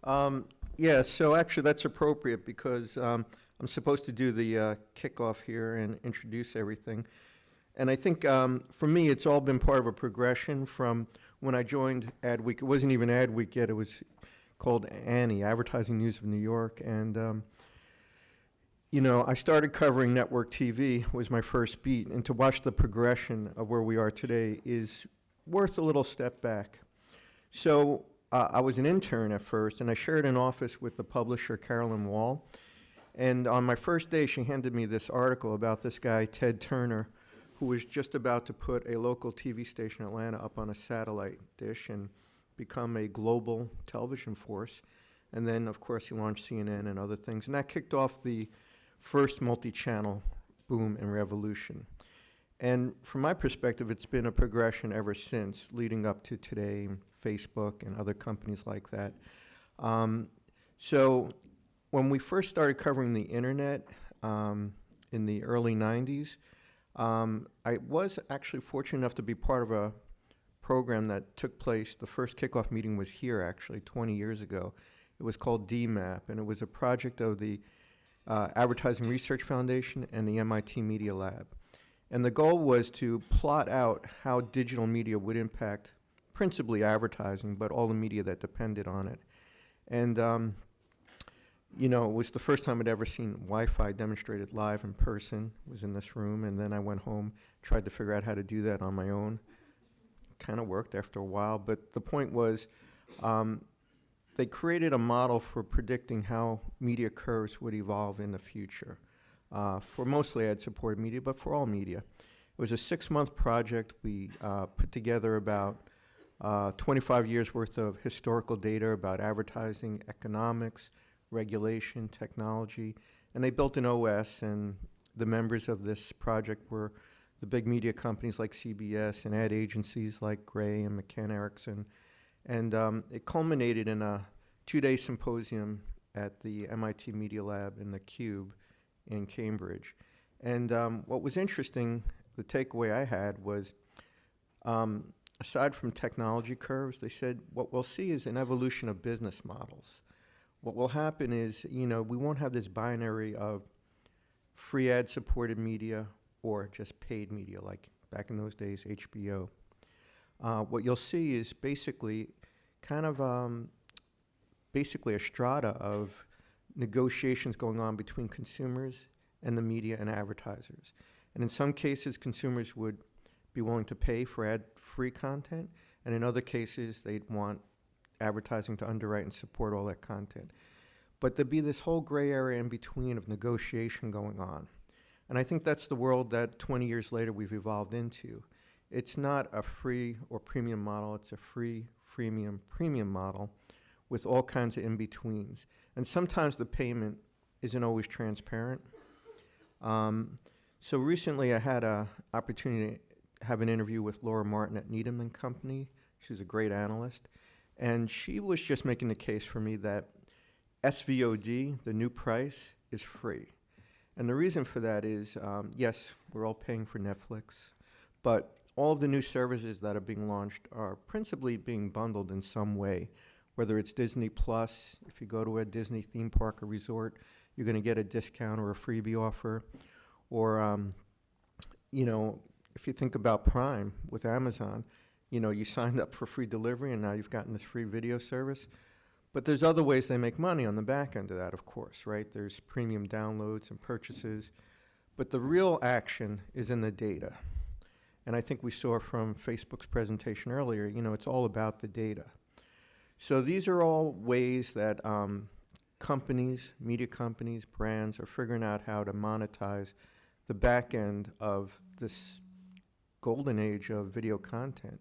Yeah, so actually that's appropriate because I'm supposed to do the kickoff here and introduce everything. And I think for me, it's all been part of a progression from when I joined Adweek. It wasn't even Adweek yet. It was called Annie, Advertising News of New York. And, I started covering network TV was my first beat. And to watch the progression of where we are today is worth a little step back. So I was an intern at first, and I shared an office with the publisher, Carolyn Wall. And on my first day, she handed me this article about this guy, Ted Turner, who was just about to put a local TV station in Atlanta up on a satellite dish and become a global television force. And then, of course, he launched CNN and other things. And that kicked off the first multi-channel boom and revolution. And from my perspective, it's been a progression ever since, leading up to today, Facebook and other companies like that. So when we first started covering the internet in the early 90s, I was actually fortunate enough to be part of a program that took place. The first kickoff meeting was here, actually, 20 years ago. It was called DMAP, and it was a project of the Advertising Research Foundation and the MIT Media Lab. And the goal was to plot out how digital media would impact principally advertising, but all the media that depended on it. And it was the first time I'd ever seen Wi-Fi demonstrated live in person, was in this room, and then I went home, tried to figure out how to do that on my own. Kind of worked after a while, but the point was they created a model for predicting how media curves would evolve in the future. For mostly ad-supported media, but for all media. It was a 6-month project. We put together about 25 years worth of historical data about advertising, economics, regulation, technology, and they built an OS, and the members of this project were the big media companies like CBS and ad agencies like Gray and McCann Erickson. And it culminated in a 2-day symposium at the MIT Media Lab in the Cube in Cambridge. And what was interesting, the takeaway I had was, aside from technology curves, they said what we'll see is an evolution of business models. What will happen is, we won't have this binary of free ad-supported media or just paid media, like back in those days, HBO. What you'll see is basically kind of basically a strata of negotiations going on between consumers and the media and advertisers. And in some cases, consumers would be willing to pay for ad-free content, and in other cases, they'd want advertising to underwrite and support all that content. But there'd be this whole gray area in between of negotiation going on. And I think that's the world that 20 years later we've evolved into. It's not a free or premium model, it's a free, freemium, premium model with all kinds of in-betweens. And sometimes the payment isn't always transparent. So recently I had an opportunity to have an interview with Laura Martin at Needham & Company. She's a great analyst. And she was just making the case for me that SVOD, the new price, is free. And the reason for that is, yes, we're all paying for Netflix, but all of the new services that are being launched are principally being bundled in some way, whether it's Disney Plus. If you go to a Disney theme park or resort, you're going to get a discount or a freebie offer. Or, if you think about Prime with Amazon, you signed up for free delivery and now you've gotten this free video service. But there's other ways they make money on the back end of that, of course, right? There's premium downloads and purchases. But the real action is in the data. And I think we saw from Facebook's presentation earlier, it's all about the data. So these are all ways that companies, media companies, brands are figuring out how to monetize the back end of this golden age of video content.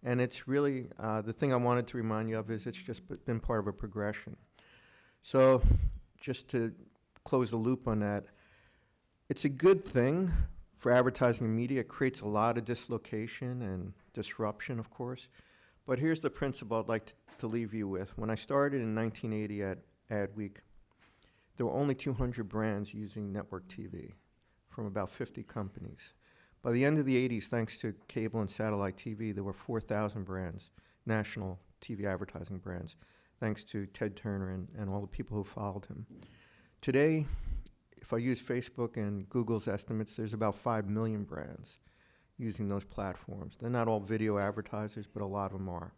And it's really, the thing I wanted to remind you of is it's just been part of a progression. So just to close the loop on that, it's a good thing for advertising and media. It creates a lot of dislocation and disruption, of course. But here's the principle I'd like to leave you with. When I started in 1980 at Adweek, there were only 200 brands using network TV from about 50 companies. By the end of the 80s, thanks to cable and satellite TV, there were 4,000 brands, national TV advertising brands. thanks to Ted Turner and all the people who followed him. Today, if I use Facebook and Google's estimates, there's about 5 million brands using those platforms. They're not all video advertisers, but a lot of them are.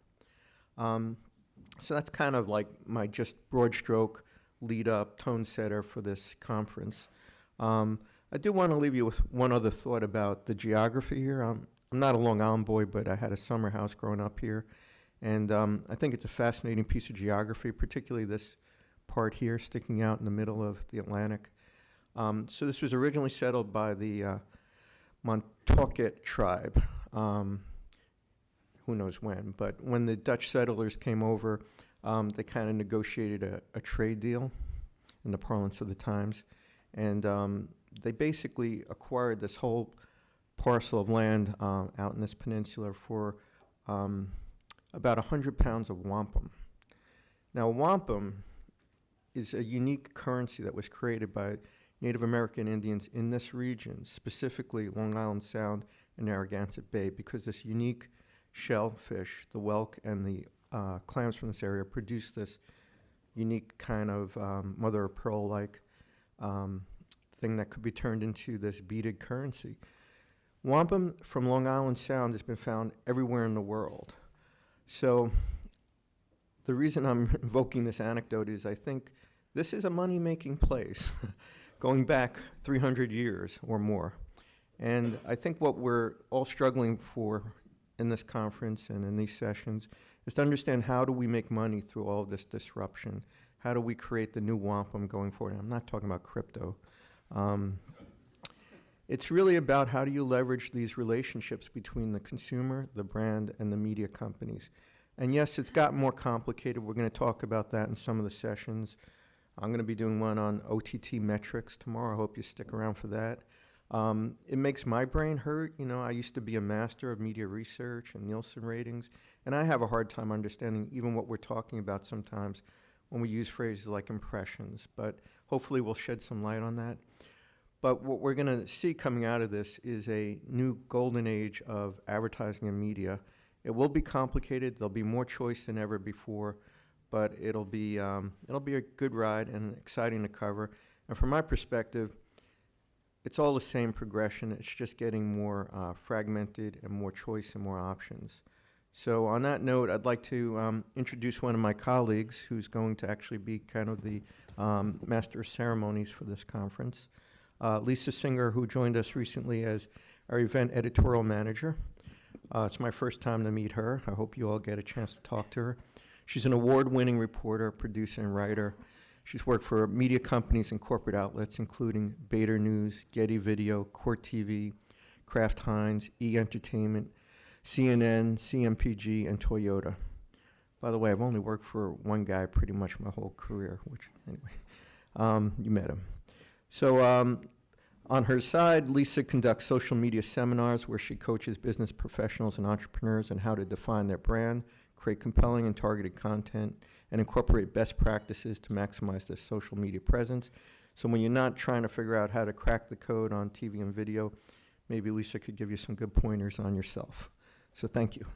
So that's kind of like my just broad stroke lead up tone setter for this conference. I do want to leave you with one other thought about the geography here. I'm not a Long Island boy, but I had a summer house growing up here. And I think it's a fascinating piece of geography, particularly this part here sticking out in the middle of the Atlantic. So this was originally settled by the Montaukett tribe, who knows when, but when the Dutch settlers came over, they kind of negotiated a trade deal in the parlance of the times, and they basically acquired this whole parcel of land out in this peninsula for about 100 pounds of wampum. Now, wampum is a unique currency that was created by Native American Indians in this region, specifically Long Island Sound and Narragansett Bay, because this unique shellfish, the whelk and the clams from this area, produce this unique kind of mother of pearl-like thing that could be turned into this beaded currency. Wampum from Long Island Sound has been found everywhere in the world. So the reason I'm invoking this anecdote is I think this is a money-making place going back 300 years or more. And I think what we're all struggling for in this conference and in these sessions is to understand how do we make money through all of this disruption? How do we create the new wampum going forward? And I'm not talking about crypto. It's really about how do you leverage these relationships between the consumer, the brand, and the media companies. And yes, it's gotten more complicated. We're going to talk about that in some of the sessions. I'm going to be doing one on OTT metrics tomorrow. I hope you stick around for that. It makes my brain hurt. You know, I used to be a master of media research and Nielsen ratings, and I have a hard time understanding even what we're talking about sometimes when we use phrases like impressions, but hopefully we'll shed some light on that. But what we're going to see coming out of this is a new golden age of advertising and media. It will be complicated. There'll be more choice than ever before, but it'll be a good ride and exciting to cover. And from my perspective, it's all the same progression. It's just getting more fragmented and more choice and more options. So on that note, I'd like to introduce one of my colleagues who's going to actually be kind of the master of ceremonies for this conference. Lisa Singer, who joined us recently as our event editorial manager. It's my first time to meet her. I hope you all get a chance to talk to her. She's an award-winning reporter, producer, and writer. She's worked for media companies and corporate outlets, including Bader News, Getty Video, Court TV, Kraft Heinz, E! Entertainment, CNN, CMPG, and Toyota. By the way, I've only worked for one guy pretty much my whole career, which, anyway, you met him. So on her side, Lisa conducts social media seminars where she coaches business professionals and entrepreneurs on how to define their brand, create compelling and targeted content, and incorporate best practices to maximize their social media presence. So when you're not trying to figure out how to crack the code on TV and video, maybe Lisa could give you some good pointers on yourself. So thank you.